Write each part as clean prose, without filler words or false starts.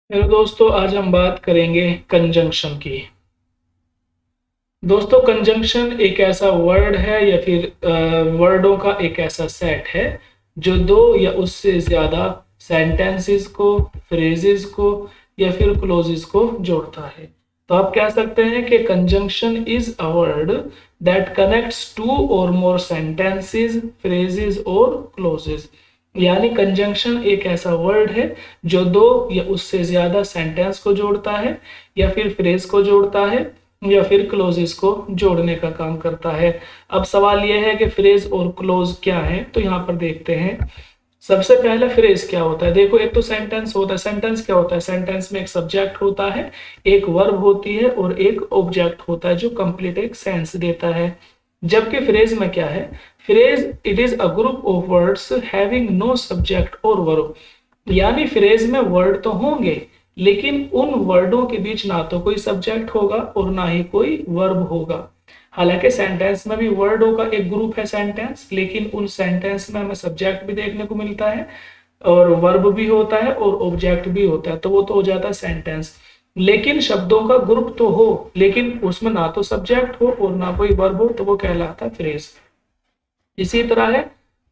Hello दोस्तों, आज हम बात करेंगे कंजंक्शन की। दोस्तों, कंजंक्शन एक ऐसा वर्ड है या फिर वर्डों का एक ऐसा सेट है जो दो या उससे ज्यादा सेंटेंसेस को, फ्रेजेस को या फिर क्लोजेस को जोड़ता है। तो आप कह सकते हैं कि conjunction is a word that connects two और मोर सेंटेंसेस, फ्रेजेस और क्लोजेस। यानी कंजंक्शन एक ऐसा वर्ड है जो दो या उससे ज्यादा सेंटेंस को जोड़ता है या फिर फ्रेज को जोड़ता है या फिर क्लोजेस को जोड़ने का काम करता है। अब सवाल यह है कि फ्रेज और क्लोज क्या है, तो यहाँ पर देखते हैं। सबसे पहला फ्रेज क्या होता है? देखो, एक तो सेंटेंस होता है। सेंटेंस क्या होता है? सेंटेंस में एक सब्जेक्ट होता है, एक वर्ब होती है और एक ऑब्जेक्ट होता है जो कंप्लीट एक सेंस देता है। जबकि फ्रेज में क्या है? Phrase it is a group of words having no subject और वर्ब। यानी फ्रेज में वर्ड तो होंगे, लेकिन उन वर्डों के बीच ना तो कोई सब्जेक्ट होगा और ना ही कोई वर्ब होगा। हालांकि सेंटेंस में भी वर्डों का एक ग्रुप है सेंटेंस, लेकिन उन सेंटेंस में हमें सब्जेक्ट भी देखने को मिलता है और वर्ब भी होता है और ऑब्जेक्ट भी होता है, तो वो तो हो जाता है सेंटेंस। लेकिन शब्दों का ग्रुप तो हो, लेकिन उसमें ना तो सब्जेक्ट हो और ना कोई वर्ब हो, तो वो कहलाता है फ्रेज। इसी तरह है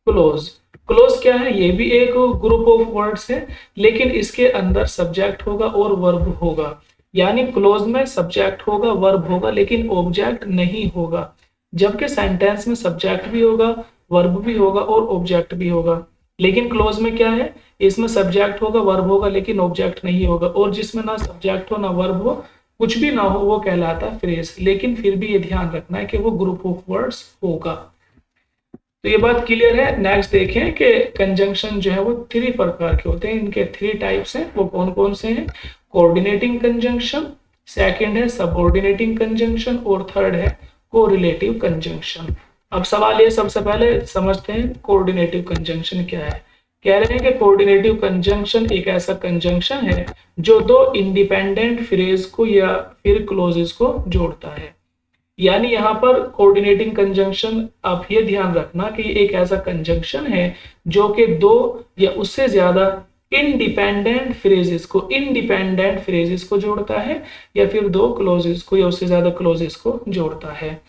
क्लोज। क्लोज क्या है? ये भी एक ग्रुप ऑफ वर्ड्स है, लेकिन इसके अंदर सब्जेक्ट होगा और वर्ब होगा। यानी क्लोज में सब्जेक्ट होगा, वर्ब होगा, लेकिन ऑब्जेक्ट नहीं होगा। जबकि सेंटेंस में सब्जेक्ट भी होगा, वर्ब भी होगा और ऑब्जेक्ट भी होगा। लेकिन क्लोज में क्या है? इसमें सब्जेक्ट होगा, वर्ब होगा, लेकिन ऑब्जेक्ट नहीं होगा। और जिसमें ना सब्जेक्ट हो ना वर्ब हो, कुछ भी ना हो, वो कहलाता है फ्रेज। लेकिन फिर भी ये ध्यान रखना है कि वो ग्रुप ऑफ वर्ड्स होगा। तो ये बात क्लियर है। नेक्स्ट देखें कि कंजंक्शन जो है वो थ्री प्रकार के होते हैं। इनके थ्री टाइप्स हैं। वो कौन कौन से हैं? कोऑर्डिनेटिंग कंजंक्शन, सेकंड है सबऑर्डिनेटिंग कंजंक्शन और थर्ड है कोरिलेटिव कंजंक्शन। अब सवाल ये, सबसे पहले समझते हैं कोऑर्डिनेटिव कंजंक्शन क्या है। कह रहे हैं कि कोऑर्डिनेटिव कंजंक्शन एक ऐसा कंजंक्शन है जो दो इंडिपेंडेंट फ्रेज को या फिर क्लोजेस को जोड़ता है। यानी यहाँ पर कोऑर्डिनेटिंग कंजंक्शन, आप ये ध्यान रखना कि एक ऐसा कंजंक्शन है जो कि दो या उससे ज्यादा इंडिपेंडेंट फ्रेजेस को जोड़ता है या फिर दो क्लोजेस को या उससे ज्यादा क्लोजेस को जोड़ता है।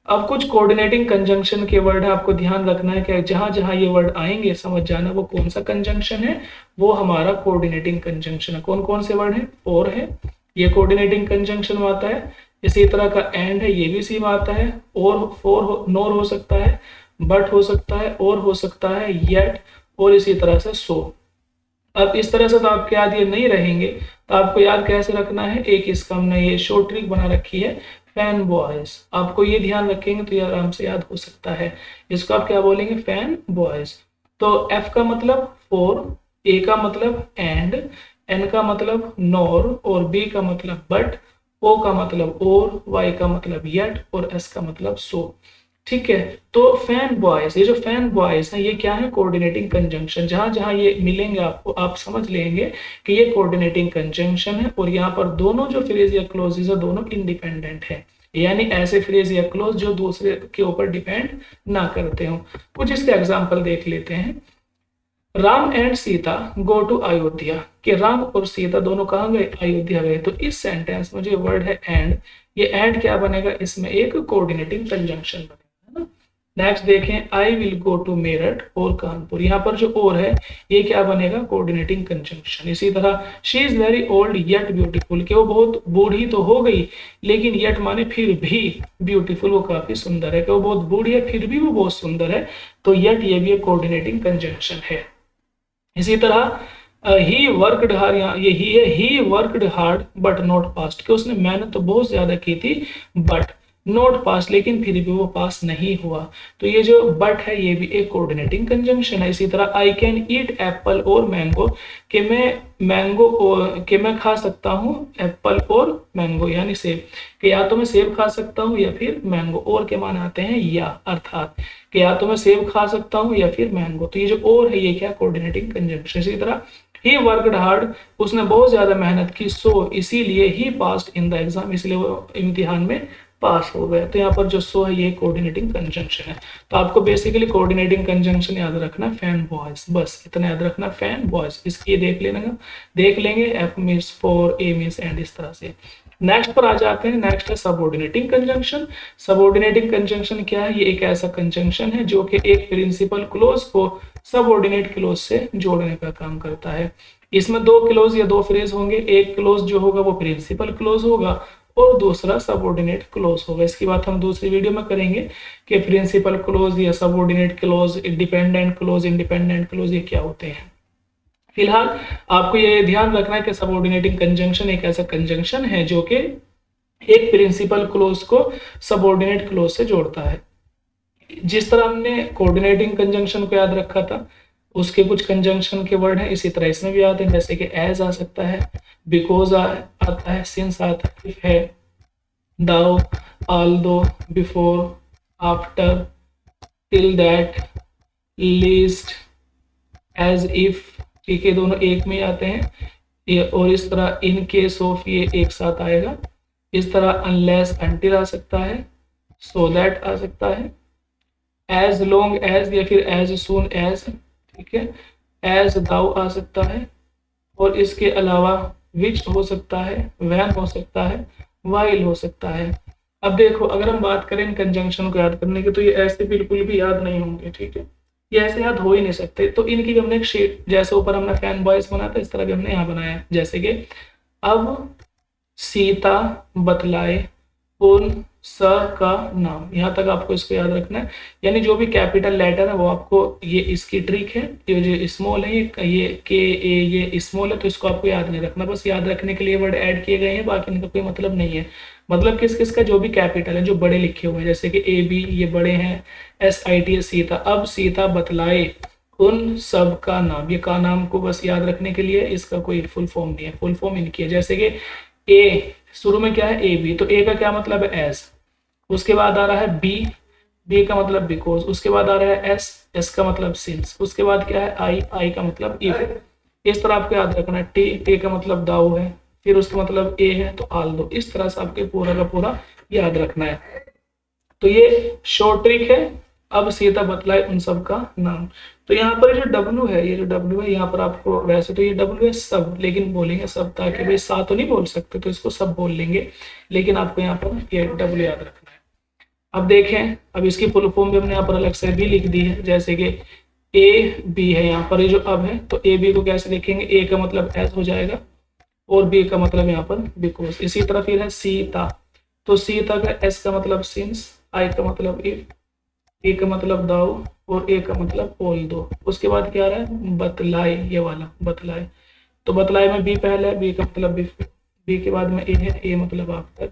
अब कुछ कोऑर्डिनेटिंग कंजंक्शन के वर्ड है, आपको ध्यान रखना है कि जहां जहां ये वर्ड आएंगे समझ जाना वो कौन सा कंजंक्शन है, वो हमारा कोऑर्डिनेटिंग कंजंक्शन है। कौन कौन से वर्ड है? और है, ये कोऑर्डिनेटिंग कंजंक्शन में आता है। इसी तरह का एंड है, ये भी इसी में आता है। और फॉर नोर हो सकता है, बट हो सकता है, और हो सकता है, येट, और इसी तरह से सो। अब इस तरह से तो आपके याद ये नहीं रहेंगे, तो आपको याद कैसे रखना है? एक इसका हमने ये शॉर्ट ट्रिक बना रखी है, फैन बॉयज। आपको ये ध्यान रखेंगे तो ये आराम से याद हो सकता है। इसको आप क्या बोलेंगे? Fan boys. तो एफ का मतलब फॉर, ए का मतलब एंड, एन का मतलब नॉर और बी का मतलब बट, ओ का मतलब और, वाई का मतलब येट और एस का मतलब सो। ठीक है। तो फैन बॉयज, ये जो फैन बॉयज है ये क्या है? Coordinating conjunction. जहां जहां ये मिलेंगे आपको, आप समझ लेंगे कि ये कोऑर्डिनेटिंग कंजंक्शन है और यहाँ पर दोनों जो फ्रेज या क्लोजेज है दोनों इंडिपेंडेंट है। यानी ऐसे फ्रेज या क्लोज जो दूसरे के ऊपर डिपेंड ना करते हो। कुछ इसके एग्जाम्पल देख लेते हैं। Ram and Sita go to Ayodhya, कि राम और सीता दोनों कहाँ गए? अयोध्या गए। तो इस सेंटेंस में जो वर्ड है एंड, ये एंड क्या बनेगा? इसमें एक कोऑर्डिनेटिंग कंजंक्शन बनेगा, है ना। नेक्स्ट देखें, I will go to Meerut और कानपुर, यहाँ पर जो और है ये क्या बनेगा? Coordinating conjunction. इसी तरह she is very old yet beautiful, कि वो बहुत बूढ़ी तो हो गई लेकिन येट माने फिर भी, ब्यूटीफुल वो काफी सुंदर है, कि वो बहुत बूढ़ी है फिर भी वो बहुत सुंदर है। तो येट ये भी एक कोऑर्डिनेटिंग कंजंक्शन है। इसी तरह ही वर्कड हार्ड, यहाँ ये ही है, he worked hard but not past, कि उसने मेहनत तो बहुत ज्यादा की थी बट नॉट पास, लेकिन फिर भी वो पास नहीं हुआ। तो ये जो बट है ये भी एक कोऑर्डिनेटिंग कंजंक्शन है। इसी तरह आई कैन ईट एप्पल और मैंगो, कि मैं मैंगो कि मैं खा सकता हूँ एप्पल और मैंगो यानी सेब, कि या तो मैं सेब खा सकता हूँ या फिर मैंगो। और के मान आते हैं या, अर्थात कि या तो मैं सेब खा सकता हूँ या फिर मैंगो। तो ये जो और है ये क्या? Coordinating conjunction. इसी तरह ही वर्कड हार्ड, उसने बहुत ज्यादा मेहनत की, सो इसीलिए ही पास्ड इन द एग्जाम, इसलिए वो इम्तिहान में पास हो गया। तो यहाँ पर जो सो है ये कोऑर्डिनेटिंग कंजंक्शन है। तो आपको बेसिकली कोऑर्डिनेटिंग कंजंक्शन याद रखना फैन बॉयज, बस इतना याद रखना फैन बॉयज। इसकी देख लेना, देख लेंगे F means for, A means and, इस तरह से। नेक्स्ट पर आ जाते हैं। नेक्स्ट है सबऑर्डिनेटिंग कंजंक्शन। सबऑर्डिनेटिंग कंजंक्शन क्या है? ये एक ऐसा कंजंक्शन है जो कि एक प्रिंसिपल क्लोज को सबऑर्डिनेट क्लोज से जोड़ने का काम करता है। इसमें दो क्लोज या दो फ्रेज होंगे। एक क्लोज जो होगा वो प्रिंसिपल क्लोज होगा और दूसरा सबऑर्डिनेट क्लोज होगा। इसकी बात हम दूसरी वीडियो में करेंगे कि प्रिंसिपल क्लोज या subordinate close, dependent clause, independent clause ये क्या होते हैं। फिलहाल आपको ये ध्यान रखना है कि सबऑर्डिनेटिंग कंजंक्शन एक ऐसा कंजंक्शन है जो कि एक प्रिंसिपल क्लोज को सबऑर्डिनेट क्लोज से जोड़ता है। जिस तरह हमने कोऑर्डिनेटिंग कंजंक्शन को याद रखा था, उसके कुछ कंजंक्शन के वर्ड हैं, इसी तरह इसमें भी आते हैं। जैसे कि एज आ सकता है, बिकॉज आता है, सिंस आता है, इफ है, though, although, before, after, till that, least, as if, ठीक है, दोनों एक में आते हैं। ये और इस तरह इन केस ऑफ ये एक साथ आएगा। इस तरह अनलेस, अनटिल आ सकता है, सो दैट आ सकता है, एज लॉन्ग एज या फिर एज सून एज, ठीक है, एज दाउ आ सकता है। और इसके अलावा विच हो सकता है, वैन हो सकता है, वाइल हो सकता है। अब देखो, अगर हम बात करें इन कंजंक्शन को याद करने की, तो ये ऐसे बिल्कुल भी याद नहीं होंगे, ठीक है, ये ऐसे याद हो ही नहीं सकते। तो इनकी भी हमने एक शेप, जैसे ऊपर हमने फैन बॉयज बनाया था, इस तरह भी हमने यहाँ बनाया है। जैसे कि अब सीता बतलाए उन स का नाम, यहाँ तक आपको इसको याद रखना है। यानी जो भी कैपिटल लेटर है वो आपको, ये इसकी ट्रिक है। ये जो स्मॉल है, ये के ए ये स्मॉल है, तो इसको आपको याद नहीं रखना, बस याद रखने के लिए वर्ड ऐड किए गए हैं, बाकी इनका कोई मतलब नहीं है। मतलब किस किस का, जो भी कैपिटल है, जो बड़े लिखे हुए हैं, जैसे कि ए बी ये बड़े हैं, एस आई टी सीता। अब सीता बतलाए उन सब का नाम, ये का नाम को बस याद रखने के लिए, इसका कोई फुल फॉर्म नहीं है, फुल फॉर्म इनकी है। जैसे कि ए शुरू में क्या है, ए बी, तो ए का क्या मतलब है, एस। उसके बाद आ रहा है बी, बी का मतलब बिकॉज। उसके बाद आ रहा है एस, एस का मतलब सिंस। उसके बाद क्या है आई, आई का मतलब इफ। इस तरह आपको याद रखना है। टी, टी का मतलब दाऊ है, फिर उसका मतलब ए है तो आल दो। इस तरह से आपके पूरा का पूरा याद रखना है। तो ये शॉर्ट ट्रिक है। अब सीता बतलाए उन सब का नाम। तो यहाँ पर जो डब्ल्यू है, ये जो डब्ल्यू है यहाँ पर आपको, वैसे तो ये डब्ल्यू है सब, लेकिन बोलेंगे सब, ताकि भाई सा तो नहीं बोल सकते, तो इसको सब बोल लेंगे, लेकिन आपको यहाँ पर ये डब्ल्यू याद रखना है। अब देखें, अब इसकी फुल फॉर्म भी हमने यहाँ पर अलग से भी लिख दी है। जैसे कि ए बी है, यहाँ पर ये जो अब है, तो ए बी को कैसे लिखेंगे, ए का मतलब एज हो जाएगा और बी का मतलब यहाँ पर बिकॉज। इसी तरह फिर है सीता, तो सीता का एस का मतलब सिंस, आई का मतलब इफ, ए का मतलब दाऊ और ए का मतलब ऑल दो। उसके बाद क्या आ रहा है, बतलाए, ये वाला बतलाए, तो बतलाए में बी पहले है, बी का मतलब बी के बाद में ए है, ए मतलब आफ्टर।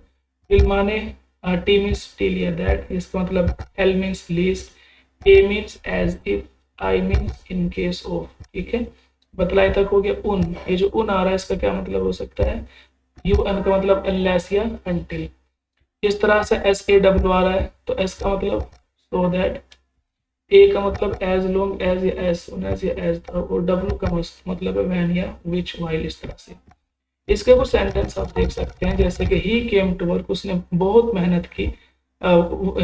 टिल माने टी मीन्स टिल या दैट, इसका मतलब L means least, A means as if, I means in case of, ठीक है। बतलाए तक हो गया। उन, ये जो उन आ रहा है इसका क्या मतलब हो सकता है, यू एन का मतलब अनलेस या अनटिल। इस तरह से एस ए डब्ल्यू आ रहा है, तो एस का मतलब सो दैट, ए का मतलब एज लॉन्ग एज या एज सुन एज या एज था, और डब्ल्यू का मतलब है व्हेन या विच, वाइल, इस तरह से। इसके कुछ सेंटेंस आप देख सकते हैं, जैसे कि ही केम टू वर्क, उसने बहुत मेहनत की।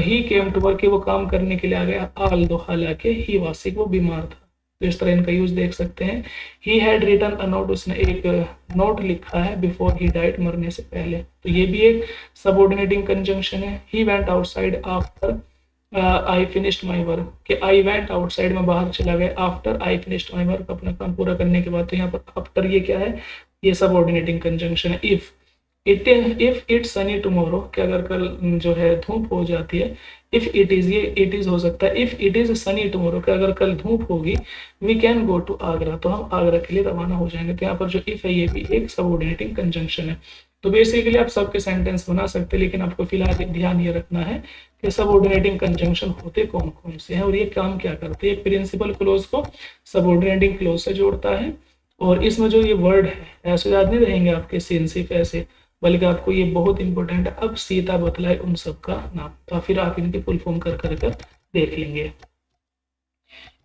ही केम टू वर्क, वो काम करने के लिए आ गया। आल दो, हालांकि ही वाज सिक, वो बीमार था। तो इस तरह इनका यूज देख सकते हैं। He had written a note, उसने एक नोट लिखा है, बिफोर ही डाइड, मरने से पहले। तो ये भी एक सबऑर्डिनेटिंग कंजंक्शन है। He went outside after I finished my work, कि आई वेंट आउटसाइड में बाहर चला गया, after I finished my work, अपना काम पूरा करने के बाद। तो यहाँ पर आफ्टर ये क्या है, ये सबऑर्डिनेटिंग कंजंक्शन है। इफ इट्स सनी टुमारो, कि अगर कल जो है धूप हो जाती है। इफ इट इज, ये इट इज हो सकता है। If it is sunny tomorrow, कि अगर कल धूप होगी। We can go to Agra, तो हम आगरा के लिए रवाना हो जाएंगे। तो यहाँ पर जो इफ है ये भी एक सबऑर्डिनेटिंग कंजंक्शन है। तो बेसिकली आप सबके सेंटेंस बना सकते हैं, लेकिन आपको फिलहाल ध्यान ये रखना है कि सबऑर्डिनेटिंग कंजंक्शन होते कौन कौन से हैं और ये काम क्या करते हैं। प्रिंसिपल क्लोज को सबऑर्डिनेटिंग क्लोज से जोड़ता है, और इसमें जो ये वर्ड है ऐसे याद नहीं रहेंगे आपके सिंसिफ ऐसे, बल्कि आपको ये बहुत इंपॉर्टेंट है। अब सीता बतलाए उन सब का नाम, तो फिर आप इनके फुल फॉर्म कर देख लेंगे।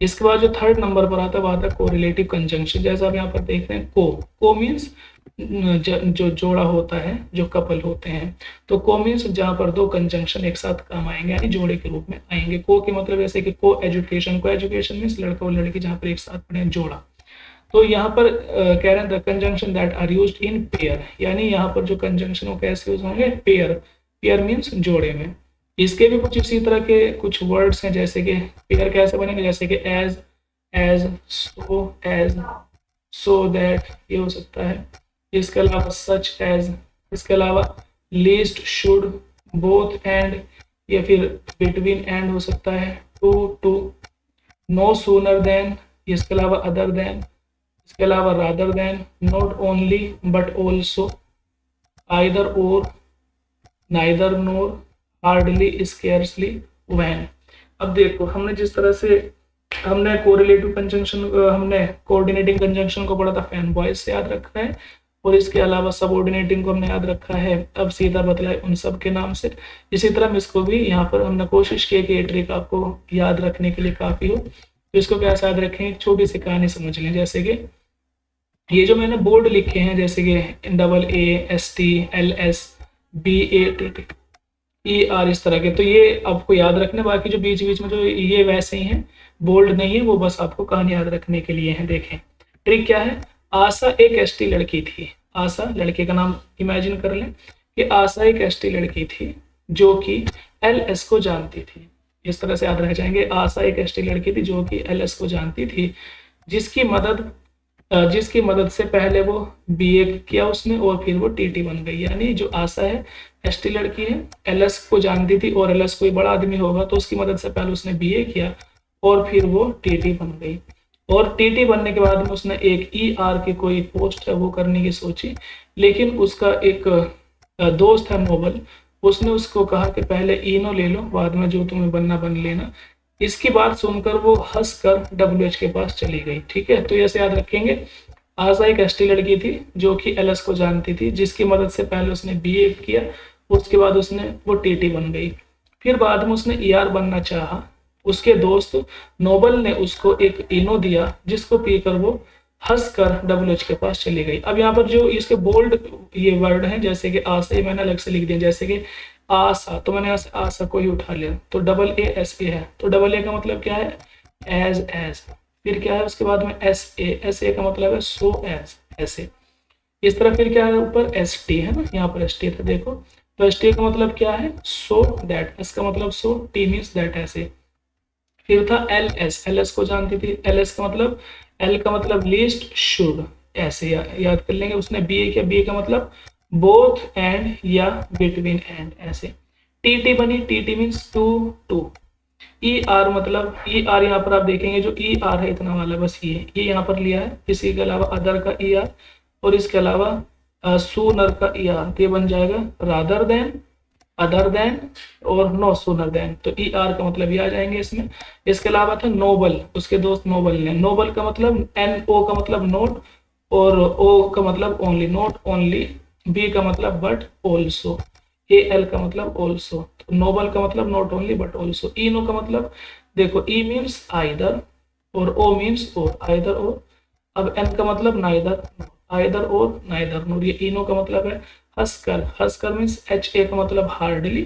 इसके बाद जो थर्ड नंबर पर आता है वो आता है कोरिलेटिव कंजंक्शन। जैसा आप यहाँ पर देख रहे हैं, को मीन्स जो जोड़ा होता है, जो कपल होते हैं। तो को मीन्स जहाँ पर दो कंजंक्शन एक साथ काम आएंगे, यानी जोड़े के रूप में आएंगे। को के मतलब जैसे कि को एजुकेशन मीन्स लड़का और लड़की जहाँ पर एक साथ पढ़े, जोड़ा। तो यहाँ पर कह रहे हैं the conjunction that are used in pair, यानी यहाँ पर जो कंजंक्शन हो कैसे यूज होंगे, पेयर। पेयर मीन्स जोड़े में। इसके भी कुछ इसी तरह के कुछ वर्ड्स हैं, जैसे कि पेयर कैसे बनेंगे, जैसे कि एज, सो दैट, ये हो सकता है। इसके अलावा सच एज, इसके अलावा लीस्ट, शुड, बोथ, एंड, या फिर बिटवीन एंड हो सकता है, टू, नो सूनर देन, इसके अलावा अदर देन, इसके अलावा rather than, not only but also, either और, neither nor, hardly, scarcely, when. अब देखो हमने जिस तरह से हमने कोरिलेटिव कंजंक्शन, हमने कोऑर्डिनेटिंग कंजंक्शन को पढ़ा था, फैन बॉयज से याद रखा है, और इसके अलावा सबऑर्डिनेटिंग को हमने याद रखा है, अब सीधा बतलाए उन सब के नाम से। इसी तरह हम इसको भी यहाँ पर हमने कोशिश की कि ये ट्रिक आपको याद रखने के लिए काफ़ी हो। तो इसको कैसे याद रखें, एक छोटी सी कहानी समझ लें। जैसे कि ये जो मैंने बोर्ड लिखे हैं, जैसे कि AA ST LS BATT ER, इस तरह के, तो ये आपको याद रखना। बाकी जो बीच बीच में जो ये वैसे ही हैं, बोल्ड नहीं है, वो बस आपको कहानी याद रखने के लिए है। देखें ट्रिक क्या है। आशा एक एसटी लड़की थी। आशा लड़के का नाम इमेजिन कर लें कि आशा एक एसटी लड़की थी जो कि LS को जानती थी। इस तरह से याद रह जाएंगे, आशा एक एसटी लड़की थी जो कि LS को जानती थी, जिसकी मदद से पहले वो BA किया उसने और फिर वो TT बन गई। यानी जो आशा है ST लड़की है, LS को जानती थी, और LS कोई बड़ा आदमी होगा तो उसकी मदद से पहले उसने BA किया और फिर वो TT बन गई। और TT बनने के बाद में उसने एक ER की कोई पोस्ट है वो करने की सोची, लेकिन उसका एक दोस्त है नोबल, उसने उसको कहा कि पहले इनो ले लो, बाद में जो तुम्हें बनना बन लेना। इसकी बात सुनकर वो हंसकर WH के पास चली गई। ठीक है, तो ऐसे याद रखेंगे, आशा एक एसटी लड़की थी जो कि LS को जानती थी, जिसकी मदद से पहले उसने BA किया, उसके बाद उसने वो TT बन गई, फिर बाद में उसने ER बनना चाहा। उसके दोस्त नोबल ने उसको एक इनो दिया, जिसको पीकर वो हंसकर WH के पास चली गई। अब यहाँ पर जो इसके बोल्ड ये वर्ड हैं, जैसे कि आशा, ये मैंने अलग से लिख दिया, जैसे कि आशा, तो मैंने यहाँ से आशा को ही उठा लिया, तो AA है। तो AA का मतलब क्या है, एज, फिर क्या है उसके बाद में SA का मतलब है सो, एज, ऐसे। इस तरह फिर क्या है ऊपर ST है ना, यहाँ पर ST था देखो, तो ST का मतलब क्या है, सो दैट, S का मतलब सो, T मीन्स दैट, ऐसे। फिर था LS को जानती थी, LS का मतलब, L का मतलब लीस्ट, शुड, ऐसे याद कर लेंगे। उसने BA किया, BA का मतलब बोथ एंड या बिटवीन एंड, ऐसे। TT बनी, TT मीन्स टू। ER मतलब, ER यहाँ पर आप देखेंगे जो ER है इतना वाला, बस ये यहाँ पर लिया है। इसी के अलावा अदर का ER, और इसके अलावा सूनर का ER, ये बन जाएगा रादर देन, अदर देन, और नो सूनर देन, तो ER का मतलब ये आ जाएंगे इसमें। इसके अलावा था नोबल, उसके दोस्त नोबल ने, नोबल का मतलब NO का मतलब नोट, और O का मतलब ओनली, नॉट ओनली, B का मतलब बट, ऑल्सो, AL का मतलब ऑल्सो, तो नोबल का मतलब नॉट ओनली बट ऑल्सो। इनो का मतलब देखो, E मीन्स आइदर, और O मीन्स और, आइदर और। अब N का मतलब नाइदर, आइदर और, नाइदर नोर, ये इनो का मतलब है हंसकर, हंसकर मीन्स HA का मतलब हार्डली,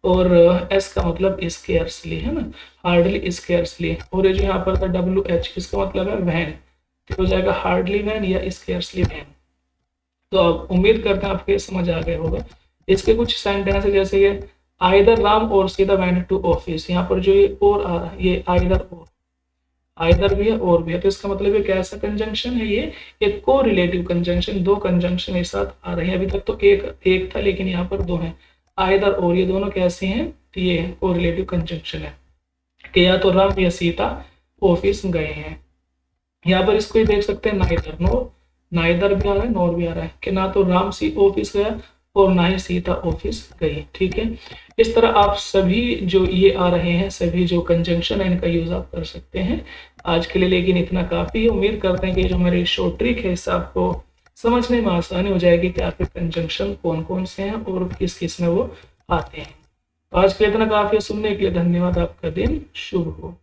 और S का मतलब स्केर्सली है ना, हार्डली स्केर्सली। और ये जो यहाँ पर था WH, इसका मतलब है वैन, तो हो जाएगा हार्डली वैन या स्केर्सली वैन। तो अब उम्मीद करते हैं आपको ये समझ आ गया होगा। इसके कुछ सेंटेंस है, जैसे कि आइदर राम और सीता वेंट टू ऑफिस, यहाँ पर जो ये और आ रहा है, ये आइदर और, आइदर भी है और भी है, तो इसका मतलब ये कैसा कंजंक्शन है, ये एक को रिलेटिव कंजंक्शन, दो कंजंक्शन एक साथ आ रहे हैं। अभी तक तो एक था, लेकिन यहाँ पर दो हैं, आइदर और, ये दोनों कैसे हैं, तो ये को रिलेटिव कंजंक्शन है कि या तो राम या सीता ऑफिस गए हैं। यहाँ पर इसको ही देख सकते हैं, नाइदर नोर, नाइदर भी आ रहा है, नोर भी आ रहा है, कि ना तो राम ऑफिस गया और ना ही सीता ऑफिस गई। ठीक है, इस तरह आप सभी जो ये आ रहे हैं, सभी जो कंजंक्शन है, इनका यूज आप कर सकते हैं आज के लिए, लेकिन इतना काफी है। उम्मीद करते हैं कि जो हमारी शॉर्ट ट्रिक है, इससे आपको समझने में आसानी हो जाएगी कि आपके कंजंक्शन कौन कौन से हैं और किस किस में वो आते हैं। आज के लिए इतना काफी है, सुनने के लिए धन्यवाद, आपका दिन शुभ हो।